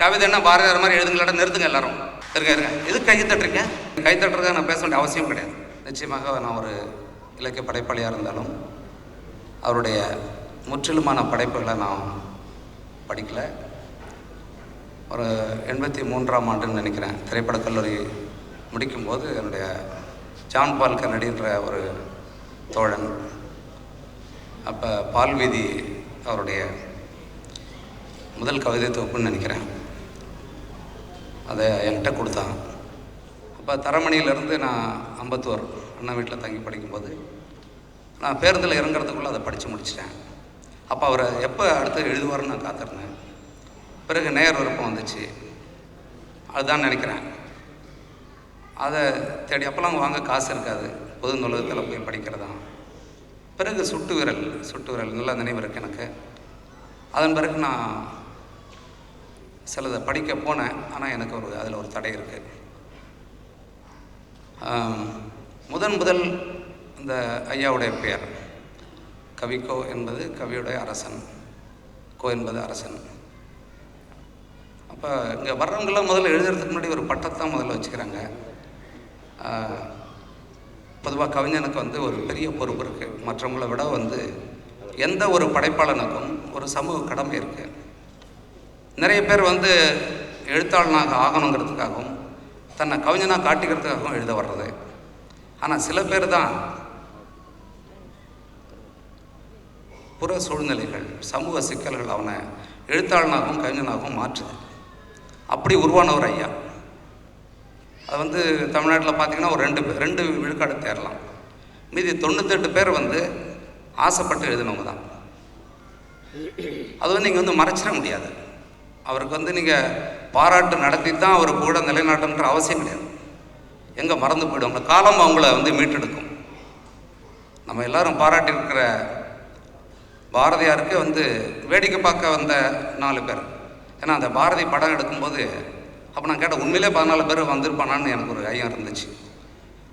கவிதைன்னா பாரதியார் மாதிரி எழுதுங்களாட்ட நிறுத்துங்க எல்லாரும். இருங்க இது கை தட்டுறீங்க. கை தட்டுறதுக்கு நான் பேச வேண்டிய அவசியம் கிடையாது. நிச்சயமாக நான் ஒரு இலக்கிய படைப்பாளியாக இருந்தாலும் அவருடைய முற்றிலுமான படைப்புகளை நான் படிக்கலை. ஒரு 83ஆம் ஆண்டுன்னு நினைக்கிறேன், திரைப்படக் கல்லூரி முடிக்கும்போது என்னுடைய ஜான் பால் கென்னடின்ற ஒரு தோழன், அப்போ பால்வீதி அவருடைய முதல் கவிதை தொகுப்புன்னு நினைக்கிறேன், அதை என்கிட்ட கொடுத்தான். அப்போ தரமணியிலேருந்து நான் அம்பத்தூர் அண்ணன் வீட்டில் தங்கி படிக்கும்போது நான் பேருந்தில் இறங்குறதுக்குள்ளே அதை படித்து முடிச்சிட்டேன். அப்போ அவரை எப்போ அடுத்து எழுதுவார்னு நான் காத்திருந்தேன். பிறகு நேர் விருப்பம் வந்துச்சு, அதுதான் நினைக்கிறேன். அதை தேடி அப்போலாம் வாங்க காசு இருக்காது, பொது நூலகத்தில் போய் படிக்கிறதான். பிறகு சுட்டு விரல் நல்லா நினைவு இருக்கு எனக்கு. அதன் பிறகு நான் சிலதை படிக்க போனேன். ஆனால் எனக்கு அதில் ஒரு தடை இருக்குது. முதல் இந்த ஐயாவுடைய பெயர் கவிக்கோ என்பது கவியுடைய அரசன், கோ என்பது அரசன். அப்போ இங்கே வர்றவங்களாம் முதல்ல எழுதுறதுக்கு முன்னாடி ஒரு பட்டத்தான் முதல்ல வச்சுக்கிறாங்க. பொதுவாக கவிஞனுக்கு ஒரு பெரிய பொறுப்பு இருக்குது. மற்றவங்களை விட எந்த ஒரு படைப்பாளனுக்கும் ஒரு சமூக கடமை இருக்குது. நிறைய பேர் எழுத்தாளனாக ஆகணுங்கிறதுக்காகவும் தன்னை கவிஞனாக காட்டிக்கிறதுக்காகவும் எழுத வர்றது. ஆனால் சில பேர் தான் புற சூழ்நிலைகள், சமூக சிக்கல்கள் அவனை எழுத்தாளனாகவும் கவிஞனாகவும் மாற்றுது. அப்படி உருவானவர் ஐயா. அது தமிழ்நாட்டில் பார்த்திங்கன்னா ஒரு 2 விழுக்காடு தேரலாம். மீதி 98 பேர் ஆசைப்பட்டு எழுதினவங்க தான். அது நீங்கள் மறைச்சிட முடியாது. அவருக்கு நீங்கள் பாராட்டு நடத்தி தான் அவர் கூட நிலைநாட்டுன்ற அவசியம் கிடையாது. எங்கே மறந்து போய்டும், காலம் அவங்கள மீட்டெடுக்கும். நம்ம எல்லாரும் பாராட்டியிருக்கிற பாரதியாருக்கு வேடிக்கை பார்க்க வந்த 4 பேர். ஏன்னா அந்த பாரதி படம் எடுக்கும்போது அப்போ நான் கேட்டேன், உண்மையிலே 14 பேர் வந்திருப்பானான்னு எனக்கு ஒரு ஐயம் இருந்துச்சு.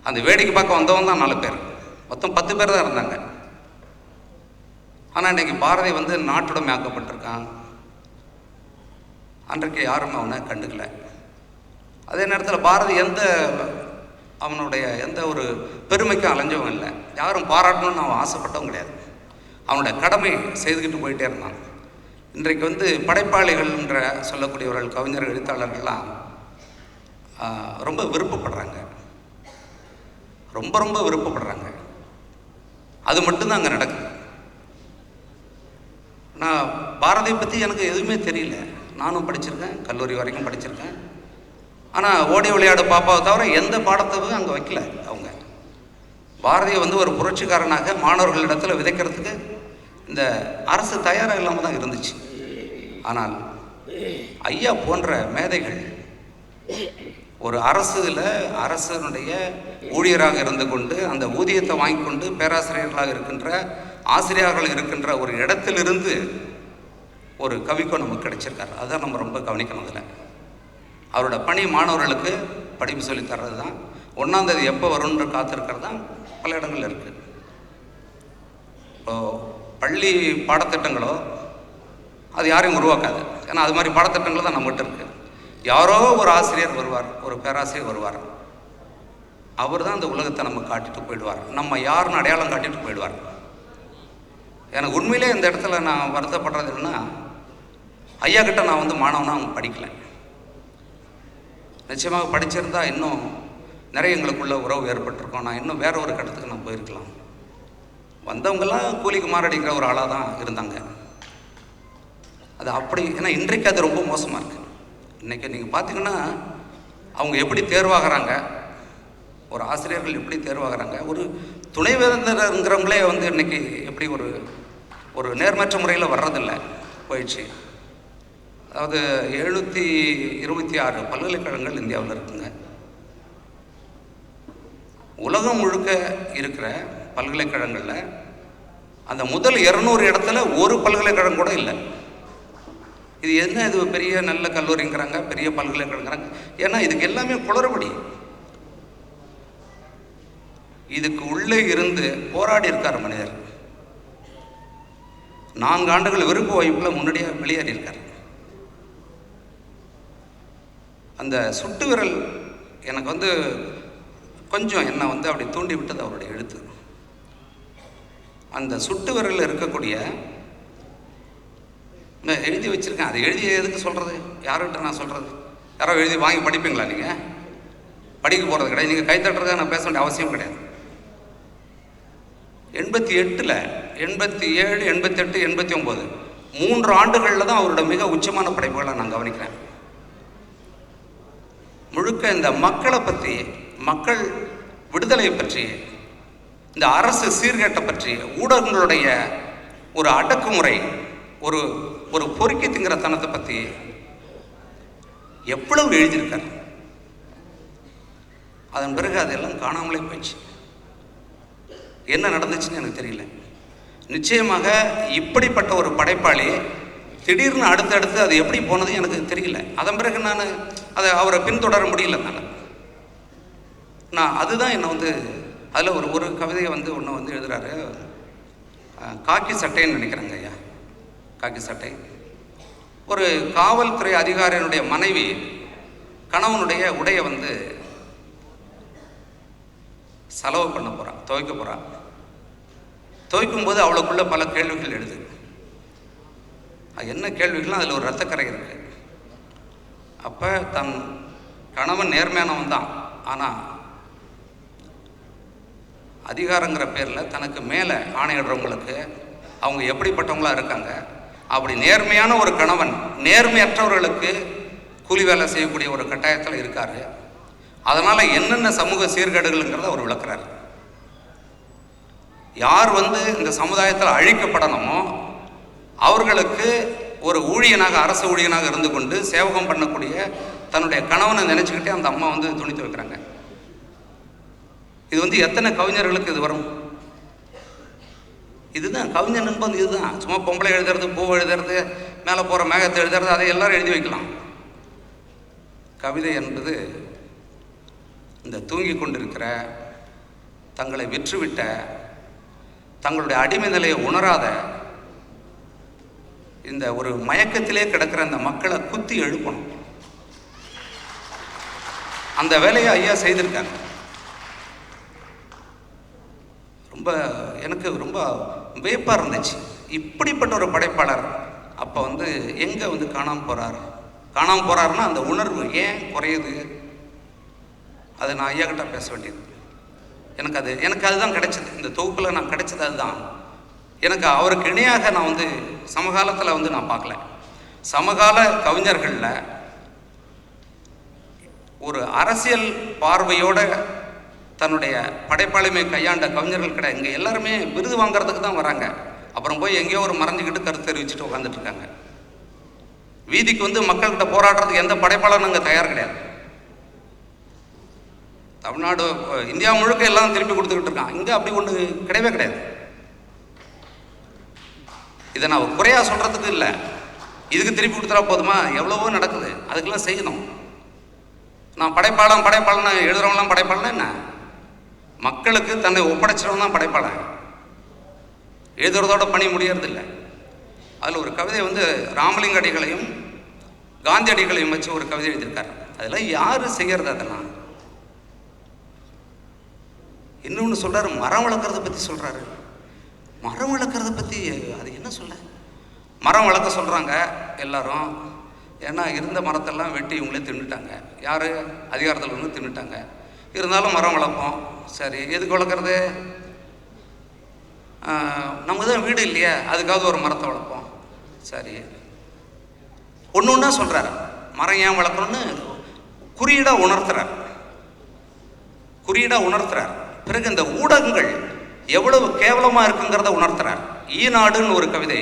அந்த வேடிக்கை பார்க்க வந்தவங்க தான் 4 பேர், மொத்தம் 10 பேர் தான் இருந்தாங்க. ஆனால் இன்றைக்கி பாரதி நாட்டுடைமை ஆக்கப்பட்டிருக்கான். அன்றைக்கு யாரும் அவனை கண்டுக்கலை. அதே நேரத்தில் பாரதி அவனுடைய எந்த ஒரு பெருமைக்கும் அலைஞ்சவன் இல்லை. யாரும் பாராட்டணும்னு அவன் ஆசைப்பட்டவன் கிடையாது. அவனுடைய கடமை செய்துக்கிட்டு போயிட்டே இருந்தான். இன்றைக்கு படைப்பாளிகள்ன்ற சொல்லக்கூடியவர்கள், கவிஞர்கள், எழுத்தாளர்கள்லாம் ரொம்ப விருப்பப்படுறாங்க, ரொம்ப விருப்பப்படுறாங்க. அது மட்டும்தான் அங்கே நடக்குது. நான் பாரதியை பற்றி எனக்கு எதுவுமே தெரியல. நானும் படிச்சிருக்கேன், கல்லூரி வரைக்கும் படிச்சிருக்கேன். ஆனால் ஓடி விளையாடு பாப்பாவை தவிர எந்த பாடத்தையும் அங்கே வைக்கல. அவங்க பாரதியை ஒரு புரட்சிக்காரனாக மாணவர்களிடத்தில் விதைக்கிறதுக்கு இந்த அரசு தயாராக இல்லாமல் தான் இருந்துச்சு. ஆனால் ஐயா போன்ற மேதைகள் ஒரு அரசனுடைய ஊழியராக இருந்து கொண்டு அந்த ஊதியத்தை வாங்கி கொண்டு பேராசிரியர்களாக இருக்கின்ற ஆசிரியர்கள் இருக்கின்ற ஒரு இடத்திலிருந்து ஒரு கவிக்கோ நமக்கு கிடைச்சிருக்காரு. அதுதான் நம்ம ரொம்ப கவனிக்கணும். அதில் அவரோட பணி மாணவர்களுக்கு படிப்பு சொல்லி தர்றது தான். 1ஆம் தேதி எப்போ வரும்னு காத்திருக்கிறது தான் பல இடங்கள் இருக்குது. இப்போது பள்ளி பாடத்திட்டங்களோ அது யாரையும் உருவாக்காது. ஏன்னா அது மாதிரி பாடத்திட்டங்கள் தான் நம்மகிட்ட இருக்குது. யாரோ ஒரு ஆசிரியர் வருவார், ஒரு பேராசிரியர் வருவார். அவர் தான் அந்த உலகத்தை நம்ம காட்டிட்டு போயிடுவார், நம்ம யாருன்னு அடையாளம் காட்டிட்டு போயிடுவார். எனக்கு உண்மையிலே இந்த இடத்துல நான் வருத்தப்படுறது என்னன்னா, ஐயா கிட்ட நான் மாணவனாக அவங்க படிக்கலை. நிச்சயமாக படிச்சிருந்தா இன்னும் நிறைய எங்களுக்குள்ள உறவு ஏற்பட்டிருக்கோம். நான் இன்னும் வேற ஒரு கட்டத்துக்கு நான் போயிருக்கலாம். வந்தவங்கெல்லாம் கூலிக்கு மாரடிக்கிற ஒரு ஆளாக தான் இருந்தாங்க. அது அப்படி. ஏன்னா இன்றைக்கு அது ரொம்ப மோசமாக இருக்குது. இன்றைக்கி நீங்கள் பார்த்தீங்கன்னா அவங்க எப்படி தேர்வாகிறாங்க, ஒரு ஆசிரியர்கள் எப்படி தேர்வாகிறாங்க, ஒரு துணைவேந்தருங்கிறவங்களே இன்றைக்கி எப்படி ஒரு நேர்மற்ற முறையில் வர்றதில்லை, போயிடுச்சு. அதாவது 726 பல்கலைக்கழகங்கள் இந்தியாவில் இருக்குங்க. உலகம் முழுக்க இருக்கிற பல்கலைக்கழகங்களில் அந்த முதல் 200 இடத்துல ஒரு பல்கலைக்கழகம் கூட இல்லை. இது என்ன, இது பெரிய நல்ல கல்லூரிங்கிறாங்க, பெரிய பல்கலைக்கழகங்கிறாங்க. ஏன்னா இதுக்கு எல்லாமே குளறுபடி. இதுக்கு உள்ளே இருந்து போராடி இருக்கார் மனிதர். 4 ஆண்டுகள் விருப்பு வாய்ப்பில் முன்னாடியே வெளியேறி இருக்கார். அந்த சுட்டு விரல் எனக்கு வந்து கொஞ்சம் என்னை வந்து அப்படி தூண்டி விட்டது அவருடைய எழுத்து. அந்த சுட்டு விரலில் இருக்கக்கூடிய எழுதி வச்சுருக்கேன். அது எழுதி எதுக்கு சொல்கிறது, யார்கிட்ட நான் சொல்கிறது? யாரோ எழுதி வாங்கி படிப்பீங்களா? நீங்கள் படிக்க போகிறது கிடையாது. நீங்கள் கைத்தட்டுறதுக்காக நான் பேச வேண்டிய அவசியம் கிடையாது. 88, 87, 88, 89 3 ஆண்டுகளில் தான் அவரோட மிக உச்சமான படைப்புகளை நான் கவனிக்கிறேன். முழுக்க இந்த மக்களை பற்றி, மக்கள் விடுதலை பற்றி, இந்த அரசு சீர்கேட்டை பற்றி, ஊடகங்களுடைய ஒரு அடக்குமுறை, ஒரு ஒரு பொறுக்கி திங்கிற தனத்தை பற்றி எவ்வளவு எழுதியிருக்கார். அதன் பிறகு அதெல்லாம் காணாமலே போயிடுச்சு. என்ன நடந்துச்சுன்னு எனக்கு தெரியல. நிச்சயமாக இப்படிப்பட்ட ஒரு படைப்பாளி திடீர்னு அடுத்தடுத்து அது எப்படி போனது எனக்கு தெரியல. அதன் பிறகு நான் அதை அவரை பின்தொடர முடியல. நான் அதுதான் என்னை வந்து அதில் ஒரு கவிதையை வந்து ஒன்று வந்து எழுதுகிறாரு. காக்கி சட்டைன்னு நினைக்கிறேங்க ஐயா. காக்கி சட்டை. ஒரு காவல்துறை அதிகாரியினுடைய மனைவி கணவனுடைய உடையை வந்து செலவு பண்ண போகிறான், துவைக்க போகிறான். துவைக்கும்போது அவளுக்குள்ள பல கேள்விகள் எழுது. என்ன கேள்விகள்லாம் அதில் ஒரு இரத்தக்கரை இருக்கு. அப்போ தன் கணவன் நேர்மையானவன் தான், ஆனால் அதிகாரங்கிற பேரில் தனக்கு மேலே ஆணையிடுறவங்களுக்கு அவங்க எப்படிப்பட்டவங்களா இருக்காங்க. அப்படி நேர்மையான ஒரு கணவன் நேர்மையற்றவர்களுக்கு கூலி வேலை செய்யக்கூடிய ஒரு கட்டாயத்தில் இருக்கார். அதனால் என்னென்ன சமூக சீர்கேடுகள்ங்கிறத அவர் விளக்குறார். யார் வந்து இந்த சமுதாயத்தில் அழிக்கப்படணுமோ அவர்களுக்கு ஒரு ஊழியனாக, அரசு ஊழியனாக இருந்து கொண்டு சேவகம் பண்ணக்கூடிய தன்னுடைய கணவனை நினச்சிக்கிட்டே அந்த அம்மா வந்து துணி துவைக்கிறாங்க. இது வந்து எத்தனை கவிஞர்களுக்கு இது வரும்? இதுதான் கவிஞன் என்பது. இதுதான் சும்மா பொம்பளை எழுதுறது, பூ எழுதுறது, மேலே போகிற மேகத்தை எழுதுறது, அதை எல்லாரும் எழுதி வைக்கலாம். கவிதை என்பது இந்த தூங்கி கொண்டிருக்கிற, தங்களை விற்றுவிட்ட, தங்களுடைய அடிமை நிலையை உணராத, இந்த ஒரு மயக்கத்திலே கிடக்கிற அந்த மக்களை குத்தி எழுப்பணும். அந்த வேலையை ஐயா செய்திருக்காங்க. எனக்கு ரொம்ப வியப்பாக இருந்துச்சு. இப்படிப்பட்ட ஒரு படைப்பாளர் அப்போ வந்து எங்கே வந்து காணாமல் போகிறாருன்னா அந்த உணர்வு ஏன் குறையுது? அது நான் ஐயா கிட்ட பேச வேண்டியது. எனக்கு அதுதான் கிடைச்சது. இந்த தொகுப்பில் நான் கிடைச்சது அதுதான். எனக்கு அவருக்கு இணையாக நான் வந்து சமகாலத்தில் வந்து நான் பார்க்கல. சமகால கவிஞர்களில் ஒரு அரசியல் பார்வையோட தன்னுடைய படைப்பாளிமை கையாண்ட கவிஞர்கள் கிடையாது. இங்கே எல்லாருமே விருது வாங்கிறதுக்கு தான் வராங்க. அப்புறம் போய் எங்கேயோ ஒரு மறைஞ்சிக்கிட்டு கருத்து தெரிவிச்சுட்டு உட்காந்துட்டு இருக்காங்க. வீதிக்கு வந்து மக்கள்கிட்ட போராடுறதுக்கு எந்த படைப்பாளரும் அங்கே தயார் கிடையாது. தமிழ்நாடு, இந்தியா முழுக்க எல்லாம் திருப்பி கொடுத்துக்கிட்டு இருக்கான். இங்கே அப்படி ஒன்று கிடையவே கிடையாது. இதை நான் குறையாக சொல்கிறதுக்கு இல்லை. இதுக்கு திருப்பி கொடுத்துட்டா போதுமா? எவ்வளவோ நடக்குது, அதுக்கெல்லாம் செய்யணும். நான் படைப்பாளன் எழுதுறவங்களாம் படைப்பாளன் என்ன? மக்களுக்கு தன்னை ஒப்படைச்சிடவும் தான் படைப்பாளன். எழுதுறதோட பணி முடியறதில்லை. அதில் ஒரு கவிதை வந்து ராமலிங்க அடிகளையும் காந்தி அடிகளையும் வச்சு ஒரு கவிதை எழுதியிருக்காரு. அதெல்லாம் யார் செய்கிறது? அதெல்லாம் இன்னொன்று சொல்கிறாரு, மரம் வளர்க்குறத பற்றி சொல்கிறாரு. மரம் வளர்க்குறத பற்றி அது என்ன சொல்ல? மரம் வளர்க்க சொல்கிறாங்க எல்லாரும். ஏன்னா இருந்த மரத்தெல்லாம் வெட்டி இவங்களே தின்னுட்டாங்க. யார்? அதிகாரத்தில் வந்து தின்னுட்டாங்க. இருந்தாலும் மரம் வளர்ப்போம். சரி, எதுக்கு வளர்க்குறது? நமக்கு தான் வீடு இல்லையா, அதுக்காவது ஒரு மரத்தை வளர்ப்போம். சரி, ஒன்று ஒன்றா சொல்கிறார். மரம் ஏன் வளர்க்கணும்னு குறியீடாக உணர்த்துறார். பிறகு இந்த ஊடகங்கள் எவ்வளவு கேவலமாக இருக்குங்கிறத உணர்த்துறார். ஈநாடுன்னு ஒரு கவிதை,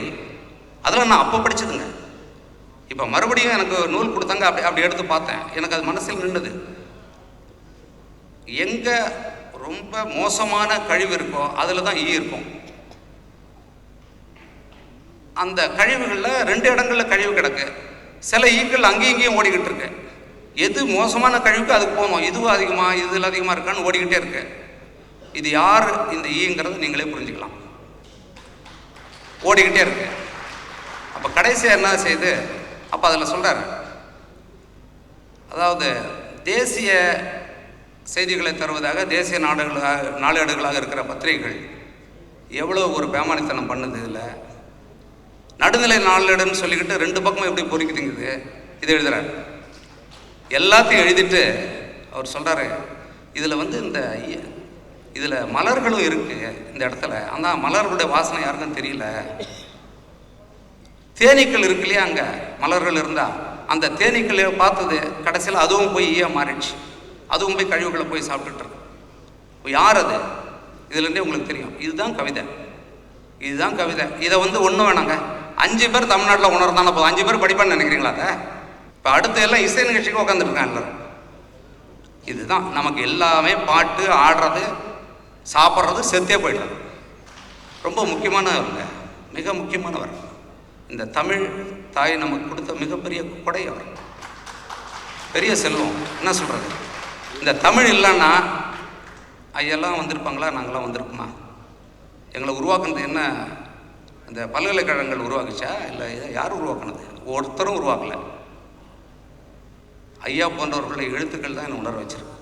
அதெல்லாம் நான் அப்போ படிச்சதுங்க. இப்போ மறுபடியும் எனக்கு நூல் கொடுத்தாங்க, அப்படி எடுத்து பார்த்தேன். எனக்கு அது மனசில் நின்றுது. எங்கே ரொம்ப மோசமான கழிவு இருக்கோ அதில் தான் ஈ இருக்கும். அந்த கழிவுகளில் 2 இடங்களில் கழிவு கிடக்கு. சில ஈக்கள் அங்கேயும் இங்கேயும் ஓடிக்கிட்டு இருக்கு. எது மோசமான கழிவுக்கு அதுக்கு போகணும். இதுவும் அதிகமாக, இதில் அதிகமாக இருக்கான்னு ஓடிக்கிட்டே இருக்கு. இது யார் இந்த ஈங்கிறத நீங்களே புரிஞ்சுக்கலாம். ஓடிக்கிட்டே இருக்கு. அப்போ கடைசியாக என்ன செய்யுது? அப்போ அதில் சொல்கிறார், அதாவது தேசிய செய்திகளை தருவதாக தேசிய நாளேடுகளாக இருக்கிற பத்திரிகைகள் எவ்வளோ ஒரு பேமானித்தனம் பண்ணுது. இதில் நடுநிலை நாளேடுன்னு சொல்லிக்கிட்டு 2 பக்கமும் எப்படி பொறிக்குதுங்குது. இது எழுதுறாரு, எல்லாத்தையும் எழுதிட்டு அவர் சொல்கிறாரு, இதில் வந்து இதில் மலர்களும் இருக்குது இந்த இடத்துல. ஆனால் மலர்களுடைய வாசனை யாருக்கும் தெரியல. தேனீக்கள் இருக்கு இல்லையா, அங்கே மலர்கள் இருந்தால் அந்த தேனீக்களை பார்த்தது கடைசியில் அதுவும் போய் ஈயா மாறிடுச்சு. அதுவும் போய் கழிவுகளை போய் சாப்பிட்டுட்டு இருக்கு. யார் அது? இதுலேருந்தே உங்களுக்கு தெரியும். இதுதான் கவிதை, இதுதான் கவிதை. இதை வந்து ஒன்றும் வேணாங்க, 5 பேர் தமிழ்நாட்டில் உணர்ந்தான போதும். 5 பேர் படிப்பான்னு நினைக்கிறீங்களா? அதை இப்போ அடுத்த எல்லாம் இசை நிகழ்ச்சிக்கு உட்காந்துருக்காங்க எல்லாரும். இதுதான் நமக்கு எல்லாமே, பாட்டு, ஆடுறது, சாப்பிட்றது, செத்தே போய்டுறது. ரொம்ப முக்கியமானவருங்க, மிக முக்கியமானவர். இந்த தமிழ் தாய் நமக்கு கொடுத்த மிகப்பெரிய கொடை அவர், பெரிய செல்வம். என்ன சொல்கிறது, இந்த தமிழ் இல்லைன்னா ஐயெல்லாம் வந்திருப்பாங்களா, நாங்களாம் வந்திருப்போமா? எங்களை உருவாக்குனது என்ன இந்த பல்கலைக்கழகங்கள் உருவாக்குச்சா? இல்லை யார் உருவாக்குனது? ஒருத்தரும் உருவாக்கலை. ஐயா போன்றவர்களுடைய எழுத்துக்கள் தான் என்னை உணர வச்சிருக்கு.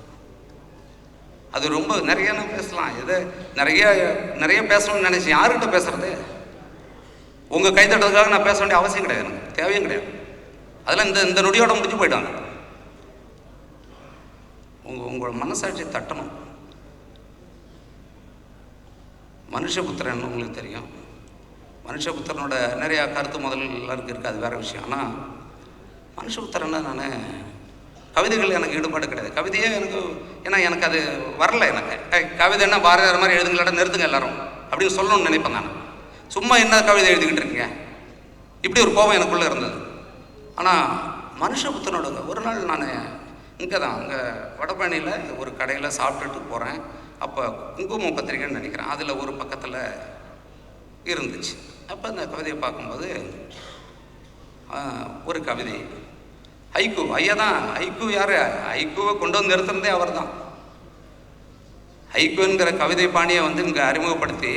அது ரொம்ப நிறைய பேசலாம், எதை நிறைய பேசணும்னு நினைச்சேன். யாருக்கிட்ட பேசுறது? உங்கள் கைத்தட்டதுக்காக நான் பேச வேண்டிய அவசியம் கிடையாது, எனக்கு தேவையும் கிடையாது. அதெல்லாம் இந்த நொடியோட முடிஞ்சு போயிட்டாங்க. உங்கள் மனசாட்சியை தட்டணும். மனுஷபுத்திரன் உங்களுக்கு தெரியும். மனுஷபுத்திரனோட நிறையா கருத்து முதல்ல எல்லாருக்கும் இருக்குது, அது வேறு விஷயம். ஆனால் மனுஷபுத்திரன்னா நான் கவிதைகள் எனக்கு ஈடுபாடு கிடையாது. கவிதையே எனக்கு அது வரல. எனக்கு கவிதைன்னா பாரதியார் மாதிரி எழுதுங்களா, நிறுத்துங்க எல்லாரும் அப்படின்னு சொல்லணும்னு நினைப்பேன் நான். சும்மா என்ன கவிதை எழுதிக்கிட்டு இருக்கீங்க, இப்படி ஒரு கோபம் எனக்குள்ளே இருந்தது. ஆனால் மனுஷபுத்திரனோட ஒரு நாள் நான் இங்கே தான், அங்கே வடபழனியில் ஒரு கடையில் சாப்பிட்டுட்டு போகிறேன். அப்போ குங்குமம் பத்திரிக்கைன்னு நினைக்கிறேன், அதில் ஒரு பக்கத்தில் இருந்துச்சு. அப்போ அந்த கவிதையை பார்க்கும்போது ஒரு கவிதை ஹைக்கூ. ஐயா தான் ஹைக்கூ. யார் ஹைக்கூவை கொண்டு வந்து நிறுத்துறதே அவர் தான். ஹைக்கூங்கிற கவிதை பாணியை வந்து இங்கே அறிமுகப்படுத்தி,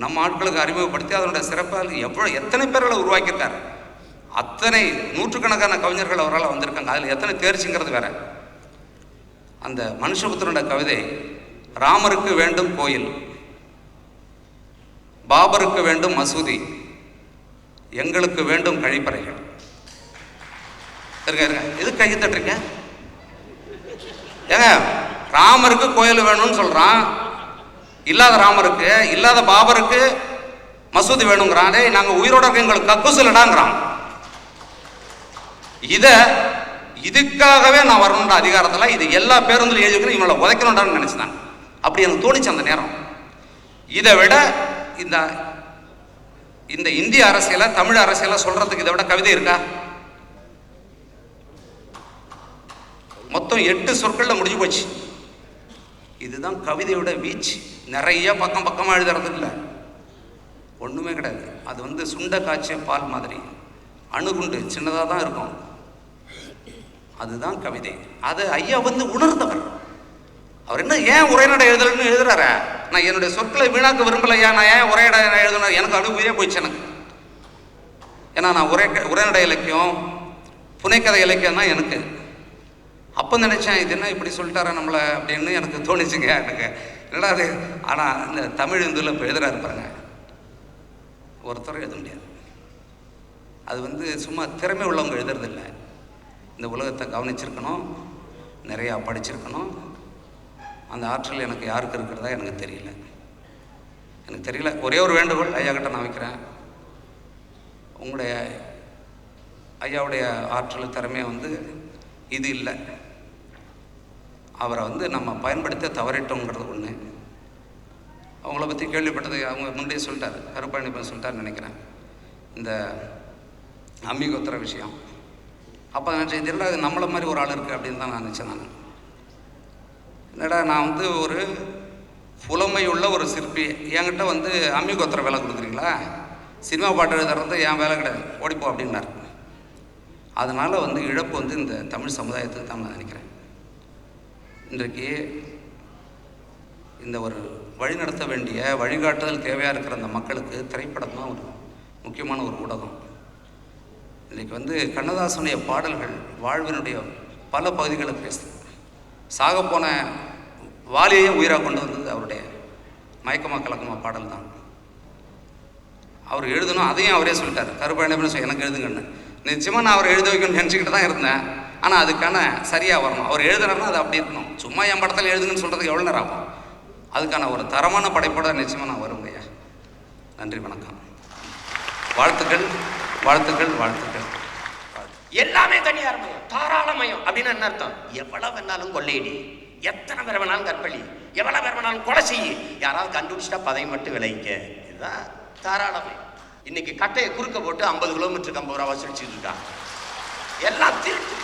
நம்ம ஆட்களுக்கு அறிமுகப்படுத்தி, அதனுடைய சிறப்பாக எத்தனை பேர்களை உருவாக்கியிருக்காரு. அத்தனை நூற்றுக்கணக்கான கவிஞர்கள் அவரால் வந்திருக்காங்க. அதில் எத்தனை தேர்ச்சிங்கிறது வேற. அந்த மனுஷபுத்திரனோட கவிதை, ராமருக்கு வேண்டும் கோயில், பாபருக்கு வேண்டும் மசூதி, எங்களுக்கு வேண்டும் கழிப்பறைகள். இருங்க எது கையை தட்டுறீங்க? ஏங்க, ராமருக்கு கோயில் வேணும்னு சொல்றான், இல்லாத ராமருக்கு, இல்லாத பாபருக்கு மசூதி வேணுங்கிறான். நாங்கள் உயிரோட இருக்க எங்களுக்கு கக்குசலடாங்கிறான். இதுக்காகவே நான் வரணுன்ற அதிகாரத்தில் இது எல்லா பேருந்தும் எழுதிக்கணும், இவங்களை உதைக்கணும்டான்னு நினைச்சுதான். அப்படி எனக்கு தோணிச்சு அந்த நேரம். இதை விட இந்த இந்திய அரசியலை, தமிழ் அரசியலை சொல்றதுக்கு இதை விட கவிதை இருக்கா? மொத்தம் 8 சொற்கள்ல முடிஞ்சு போச்சு. இதுதான் கவிதையோட வீச்சு. நிறைய பக்கமாக எழுதுறது இல்லை, ஒன்றுமே கிடையாது. அது வந்து சுண்ட காய்ச்சிய பால் மாதிரி, அணுகுண்டு சின்னதாக தான் இருக்கும். அதுதான் கவிதை. அது ஐயா வந்து உணர்ந்தவர். அவர் என்ன ஏன் உரைநடை எழுதலன்னு எழுதுறாரு. நான் என்னுடைய சொற்களை வீணாக்க விரும்பலையா, நான் ஏன் உரைநடை எழுதணும், எனக்கு அனுபவியே போயிடுச்சு எனக்கு. ஏன்னா நான் உரைநடை இலக்கியம், புனைக்கதை இலக்கியம் தான் எனக்கு. அப்போ நினைச்சேன், இது என்ன இப்படி சொல்லிட்டாரா நம்மளை அப்படின்னு எனக்கு தோணிச்சுங்க. எனக்கு என்னடா அது. ஆனால் இந்த தமிழ் இந்துல இப்போ எழுதுறாரு பாருங்க, ஒருத்தரும் எழுத முடியாது. அது வந்து சும்மா திறமை உள்ளவங்க எழுதுறதில்லை. இந்த உலகத்தை கவனிச்சிருக்கணும், நிறையா படிச்சிருக்கணும். அந்த ஆற்றல் எனக்கு யாருக்கு இருக்கிறதா எனக்கு தெரியல. ஒரே ஒரு வேண்டுகோள் ஐயா கிட்ட நான் வைக்கிறேன். உங்களுடைய ஐயாவுடைய ஆற்றல் திறமையை வந்து இது இல்லை, அவரை வந்து நம்ம பயன்படுத்த தவறிட்டோங்கிறது ஒன்று. அவங்கள பற்றி கேள்விப்பட்டது அவங்க முன்னே சொல்லிட்டார், கருப்பழனிப்பன் சொல்லிட்டாருன்னு நினைக்கிறேன், இந்த அம்மிகோத்திர விஷயம். அப்போ நினச்சேன், இது அது நம்மளை மாதிரி ஒரு ஆள் இருக்குது அப்படின்னு தான் நான் நினச்சேன். நான் என்னடா, நான் வந்து ஒரு புலமை உள்ள ஒரு சிற்பி, என்கிட்ட வந்து அம்மிகோத்திர வேலை கொடுக்குறீங்களா, சினிமா பாட்டு எழுதுறது என் வேலை கிடையாது, ஓடிப்போ அப்படின்னார். அதனால் வந்து இழப்பு வந்து இந்த தமிழ் சமுதாயத்துக்கு தான் நான் நினைக்கிறேன். இன்றைக்கு இந்த ஒரு வழிநடத்த வேண்டிய வழிகாட்டுதல் தேவையாக இருக்கிற அந்த மக்களுக்கு திரைப்படம் தான் ஒரு முக்கியமான ஒரு ஊடகம். இன்றைக்கு வந்து கண்ணதாசனுடைய பாடல்கள் வாழ்வினுடைய பல பகுதிகளை பேசுது. சாகப்போன வாலியையும் உயிராக கொண்டு வந்தது அவருடைய மயக்கமா கலக்கமா பாடல் தான். அவர் எழுதணும், அதையும் அவரே சொல்லிட்டார். கருப்பழனியப்பன் எனக்கு எழுதுங்கன்னு. நிச்சயமாக நான் அவர் எழுத வைக்கணும்னு நினச்சிக்கிட்டு தான் இருந்தேன். ஆனால் அதுக்கான சரியாக வரணும். அவர் எழுதுனாருன்னா அது அப்படி இருக்கணும். சும்மா என் படத்தில் எழுதுங்கன்னு சொல்கிறதுக்கு எவ்வளோ நேரம் ஆகும்? அதுக்கான ஒரு தரமான படைப்போட நிச்சயமாக நான் வருவேன். நன்றி, வணக்கம், வாழ்த்துக்கள் வாழ்த்துக்கள் வாழ்த்துக்கள். எல்லாமே தனியார் மயம், தாராளமயம் அப்படின்னு என்ன அர்த்தம்? எவ்வளவு வேணாலும் கொள்ளையடி, எத்தனை பேர் வேணாலும் கற்பழி, எவ்வளவு பேர் வேணாலும் கொலை செய்யி, யாராவது கண்டுபிடிச்சிட்டா பதையை மட்டும் விளைவிக்க. இதுதான் தாராளமயம். இன்னைக்கு கட்டையை குறுக்க போட்டு 50 கிலோமீட்டருக்கு 50 ரூபா வசூலிச்சுட்டு இருக்காங்க. எல்லாம் திருட்டு.